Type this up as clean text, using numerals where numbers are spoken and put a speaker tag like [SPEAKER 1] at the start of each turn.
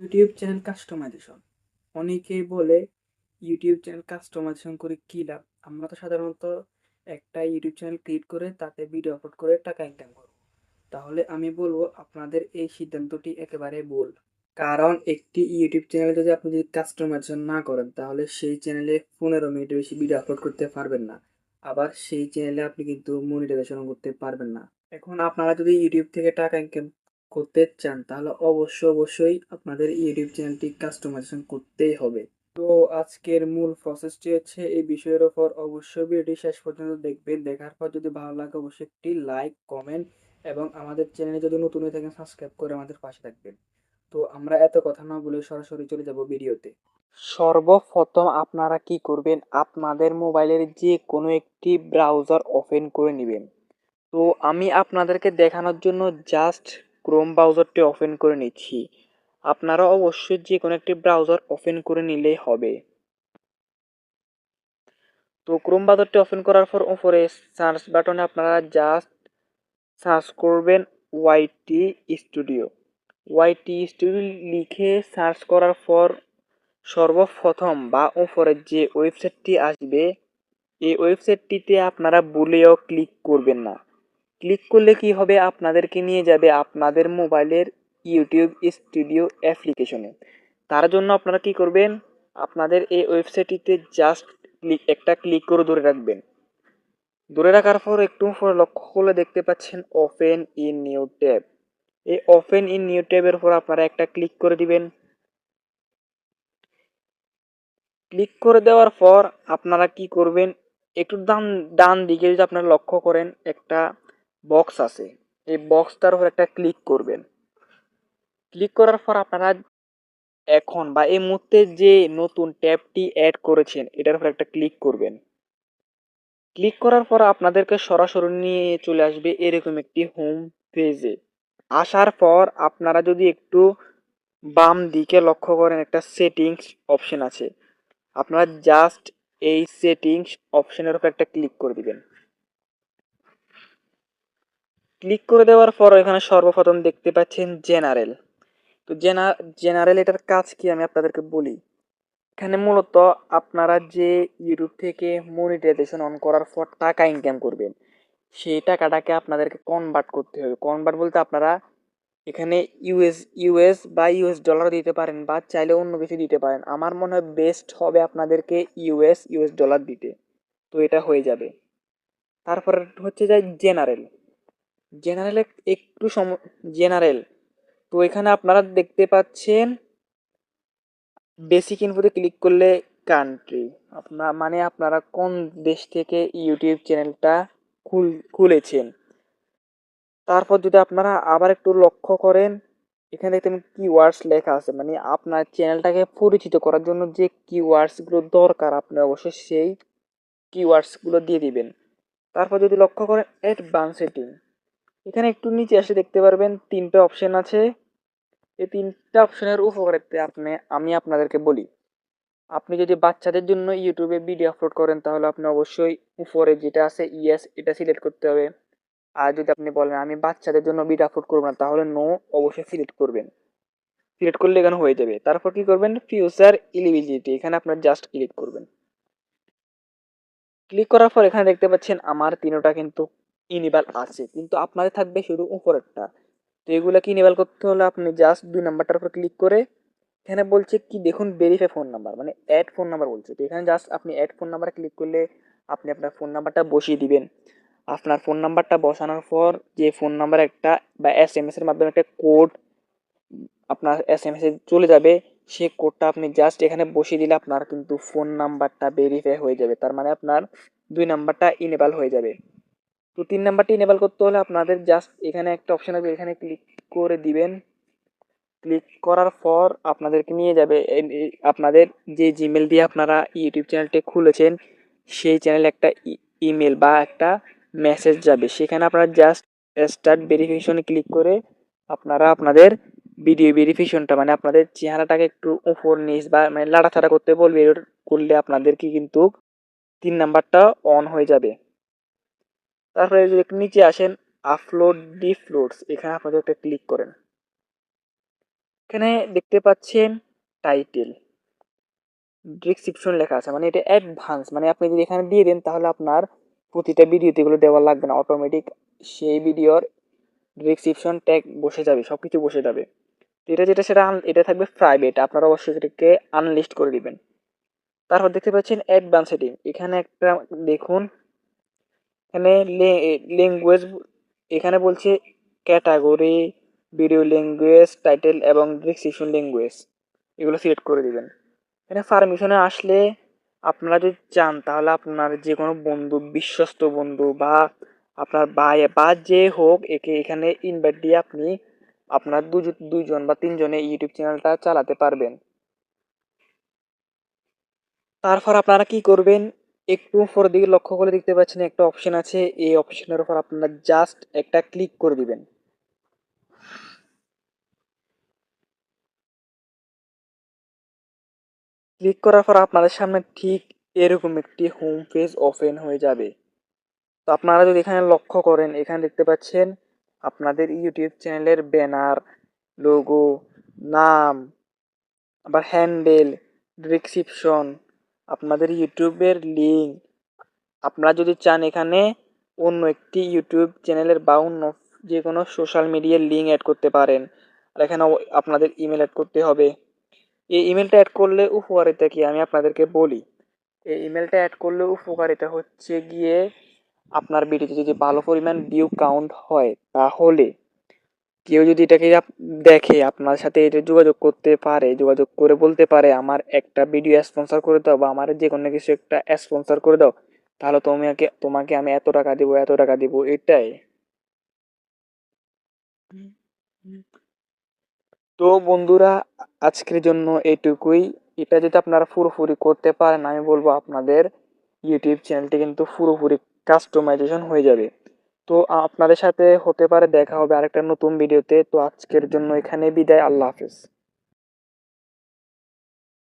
[SPEAKER 1] YouTube channel customisation. অনেকেই বলে YouTube channel customisation করে কী লাভ? আমরা তো সাধারণত একটা ইউটিউব চ্যানেল ক্রিয়েট করে তাতে ভিডিও আপলোড করে টাকা ইনকাম করব। তাহলে আমি বলব আপনাদের এই সিদ্ধান্তটি একেবারে ভুল। কারণ একটি ইউটিউব চ্যানেলে আপনি যদি কাস্টমাইজেশন না করেন তাহলে সেই চ্যানেলে 15 মিনিটের বেশি ভিডিও আপলোড করতে পারবেন না। আবার সেই চ্যানেলে আপনি কিন্তু মনিটাইজেশনও করতে পারবেন না। এখন আপনারা যদি ইউটিউব থেকে টাকা ইনকাম করতে চান তাহলে অবশ্যই আপনাদের ইউটিউব চ্যানেলটি কাস্টমাইজেশন করতেই হবে। তো আজকের মূল প্রসেসটি হচ্ছে এই বিষয়ের ওপর অবশ্যই ভিডিওটি শেষ পর্যন্ত দেখবেন। দেখার পর যদি ভালো লাগে অবশ্যই একটি লাইক, কমেন্ট এবং আমাদের চ্যানেলে যদি নতুন হয়ে থাকেন সাবস্ক্রাইব করে আমাদের পাশে থাকবেন। তো আমরা এত কথা না বলে সরাসরি চলে যাব ভিডিওতে। সর্বপ্রথম আপনারা কি করবেন, আপনাদের মোবাইলের যে কোনো একটি ব্রাউজার ওপেন করে নেবেন। তো আমি আপনাদেরকে দেখানোর জন্য জাস্ট ক্রোম ব্রাউজারটি ওপেন করে নিচ্ছি। আপনারা অবশ্যই যে কোনো একটি ব্রাউজার ওপেন করে নিলেই হবে। তো ক্রোম ব্রাউজারটি ওপেন করার পর উপরে সার্চ বাটনে আপনারা জাস্ট সার্চ করবেন ওয়াইটি স্টুডিও। ওয়াইটি স্টুডিও লিখে সার্চ করার পর সর্বপ্রথম বা উপরে যে ওয়েবসাইটটি আসবে এই ওয়েবসাইটটিতে আপনারা ভুলেও ক্লিক করবেন না। ক্লিক করলে কি হবে, আপনাদেরকে নিয়ে যাবে আপনাদের মোবাইলের ইউটিউব স্টুডিও অ্যাপ্লিকেশনে। তার জন্য আপনারা কি করবেন, আপনাদের এই ওয়েবসাইটটিতে জাস্ট একটা ক্লিক করে ধরে রাখবেন। ধরে রাখার পর একটু পরে লক্ষ্য করলে দেখতে পাচ্ছেন ওপেন ইন নিউ ট্যাব। এই ওপেন ইন নিউ ট্যাবের উপর আপনারা একটা ক্লিক করে দিবেন। ক্লিক করে দেওয়ার পর আপনারা কি করবেন, একটু ডান ডান দিকে যদি আপনারা লক্ষ্য করেন একটা বক্স আছে, এই বক্সটার উপর একটা ক্লিক করবেন। ক্লিক করার পর আপনারা এখন বা এই মুহূর্তে যে নতুন ট্যাবটি অ্যাড করেছেন এটার উপর একটা ক্লিক করবেন। ক্লিক করার পর আপনাদেরকে সরাসরি নিয়ে চলে আসবে এরকম একটি হোম পেজে। আসার পর আপনারা যদি একটু বাম দিকে লক্ষ্য করেন একটা সেটিংস অপশন আছে, আপনারা জাস্ট এই সেটিংস অপশনের উপর একটা ক্লিক করে দিবেন। ক্লিক করে দেওয়ার পর এখানে সর্বপ্রথম দেখতে পাচ্ছেন জেনারেল। তো জেনারেল এটার কাজ কি আমি আপনাদেরকে বলি। এখানে মূলত আপনারা যে ইউটিউব থেকে মনিটাইজেশন অন করার পর টাকা ইনকাম করবেন সেই টাকাটাকে আপনাদেরকে কনভার্ট করতে হবে। কনভার্ট বলতে আপনারা এখানে ইউএস বা ইউএস ডলার দিতে পারেন বা চাইলে অন্য কিছু দিতে পারেন। আমার মনে হয় বেস্ট হবে আপনাদেরকে ইউএস ডলার দিতে। তো এটা হয়ে যাবে। তারপর হচ্ছে যায় জেনারেল। জেনারেলে একটু জেনারেল। তো এখানে আপনারা দেখতে পাচ্ছেন বেসিক ইনফোতে ক্লিক করলে কান্ট্রি, মানে আপনারা কোন দেশ থেকে ইউটিউব চ্যানেলটা খুলেছেন। তারপর যদি আপনারা আবার একটু লক্ষ্য করেন এখানে দেখতেন কিওয়ার্ডস লেখা আছে, মানে আপনার চ্যানেলটাকে পরিচিত করার জন্য যে কিওয়ার্ডসগুলো দরকার আপনি অবশ্যই সেই কিওয়ার্ডসগুলো দিয়ে দিবেন। তারপর যদি লক্ষ্য করেন অ্যাডভান্স সেটিং, এখানে একটু নিচে এসে দেখতে পারবেন তিনটে অপশন আছে। এই তিনটা অপশনের উপকারিতা আমি আপনাদেরকে বলি। আপনি যদি বাচ্চাদের জন্য ইউটিউবে ভিডিও আপলোড করেন তাহলে আপনি অবশ্যই উপরে যেটা আছে ইয়েস এটা সিলেক্ট করতে হবে। আর যদি আপনি বলেন আমি বাচ্চাদের জন্য ভিডিও আপলোড করবো না তাহলে নো অবশ্যই সিলেক্ট করবেন। সিলেক্ট করলে এখানে হয়ে যাবে। তারপর কি করবেন, ফিউচার এলিজিবিলিটি, এখানে আপনার জাস্ট ক্লিক করবেন। ক্লিক করার পর এখানে দেখতে পাচ্ছেন আমার তিনোটা কিন্তু ইনেবল আছে, কিন্তু আপনাদের থাকবে শুধু উপরেরটা। তো এগুলো কি ইনেবল করতে হলে আপনি জাস্ট 2 নাম্বারটার উপর ক্লিক করে এখানে বলছে কি দেখুন ভেরিফাই ফোন নাম্বার, মানে অ্যাড ফোন নাম্বার বলছে। তো এখানে জাস্ট আপনি অ্যাড ফোন নাম্বারে ক্লিক করলে আপনি আপনার ফোন নাম্বারটা বসিয়ে দিবেন। আপনার ফোন নাম্বারটা বসানোর পর যে ফোন নাম্বার একটা বা এসএমএস এর মাধ্যমে একটা কোড আপনার এসএমএস এ চলে যাবে, সেই কোডটা আপনি জাস্ট এখানে বসিয়ে দিলে আপনার কিন্তু ফোন নাম্বারটা ভেরিফাই হয়ে যাবে। তার মানে আপনার 2 নাম্বারটা ইনেবল হয়ে যাবে। তো 3 নাম্বারটি ইনেবল করতে হলে আপনাদের জাস্ট এখানে একটা অপশন আছে, এখানে ক্লিক করে দিবেন। ক্লিক করার পর আপনাদেরকে নিয়ে যাবে আপনাদের যে জিমেল দিয়ে আপনারা ইউটিউব চ্যানেলটি খুলেছেন সেই চ্যানেলে একটা ইমেল বা একটা মেসেজ যাবে। সেখানে আপনারা জাস্ট স্টার্ট ভেরিফিকেশনে ক্লিক করে আপনারা আপনাদের ভিডিও ভেরিফিকেশনটা, মানে আপনাদের চেহারাটাকে একটু উপর নিচ বা মানে লাড়াচাড়া করতে বলবে, করলে আপনাদেরকে কিন্তু 3 নাম্বারটা অন হয়ে যাবে। তারপরে যদি একটু নিচে আসেন আপলোড ডিফলোডস, এখানে আপনাদের একটা ক্লিক করেন। এখানে দেখতে পাচ্ছেন টাইটেল, ডেসক্রিপশন লেখা আছে, মানে এটা অ্যাডভান্স, মানে আপনি যদি এখানে দিয়ে দেন তাহলে আপনার প্রতিটা ভিডিওতে এগুলো দেওয়া লাগবে না, অটোমেটিক সেই ভিডিওর ডেসক্রিপশন ট্যাগ বসে যাবে, সব কিছু বসে যাবে। তো এটা যেটা সেটা এটা থাকবে প্রাইভেট, আপনারা অবশ্যই এটাকে আনলিস্ট করে দিবেন। তারপর দেখতে পাচ্ছেন অ্যাডভান্স সেটিং, এখানে একটা দেখুন, এখানে ল্যাঙ্গুয়েজ, এখানে বলছে ক্যাটাগরি, ভিডিও ল্যাঙ্গুয়েজ, টাইটেল এবং ডেসক্রিপশন ল্যাঙ্গুয়েজ, এগুলো সিলেক্ট করে দিবেন। এখানে পারমিশনে আসলে আপনারা যদি চান তাহলে আপনার যে কোনো বন্ধু, বিশ্বস্ত বন্ধু বা আপনার ভাই বা যে হোক, একে এখানে ইনভাইট দিয়ে আপনি আপনার দুজন বা তিনজনে ইউটিউব চ্যানেলটা চালাতে পারবেন। তারপর আপনারা কি করবেন, একটু উপরের দিকে লক্ষ্য করে দেখতে পাচ্ছেন একটা অপশন আছে, এই অপশনের উপর আপনারা জাস্ট একটা ক্লিক করে দিবেন। ক্লিক করার পর আপনাদের সামনে ঠিক এরকম একটি হোম পেজ ওপেন হয়ে যাবে। তো আপনারা যদি এখানে লক্ষ্য করেন, এখানে দেখতে পাচ্ছেন আপনাদের ইউটিউব চ্যানেলের ব্যানার, লোগো, নাম, আবার হ্যান্ডেল, ডেসক্রিপশন, আপনাদের ইউটিউবের লিঙ্ক। আপনারা যদি চান এখানে অন্য একটি ইউটিউব চ্যানেলের বা অন্য যে কোনো সোশ্যাল মিডিয়ার লিঙ্ক অ্যাড করতে পারেন। আর এখানে আপনাদের ইমেল অ্যাড করতে হবে। এই ইমেলটা অ্যাড করলে উপকারিতা কি আমি আপনাদেরকে বলি। এই ইমেলটা অ্যাড করলে উপকারিতা হচ্ছে গিয়ে, আপনার ভিডিওতে যদি ভালো পরিমাণ ভিউ কাউন্ট হয় তাহলে কেউ যদি এটাকে দেখে আপনার সাথে এটা যোগাযোগ করতে পারে, যোগাযোগ করে বলতে পারে আমার একটা ভিডিও স্পন্সর করে দাও বা আমার যে কোনো কিছু একটা স্পন্সর করে দাও, তাহলে তোমাকে আমি এত টাকা দিব, এত টাকা দিব, এটাই। তো বন্ধুরা, আজকের জন্য এইটুকুই। এটা যদি আপনারা পুরোপুরি করতে পারেন, আমি বলবো আপনাদের ইউটিউব চ্যানেলটি কিন্তু পুরোপুরি কাস্টমাইজেশন হয়ে যাবে। তো আপনাদের সাথে হতে পারে দেখা হবে আরেকটা নতুন ভিডিওতে। তো আজকের জন্য এখানে বিদায়, আল্লাহ হাফেজ।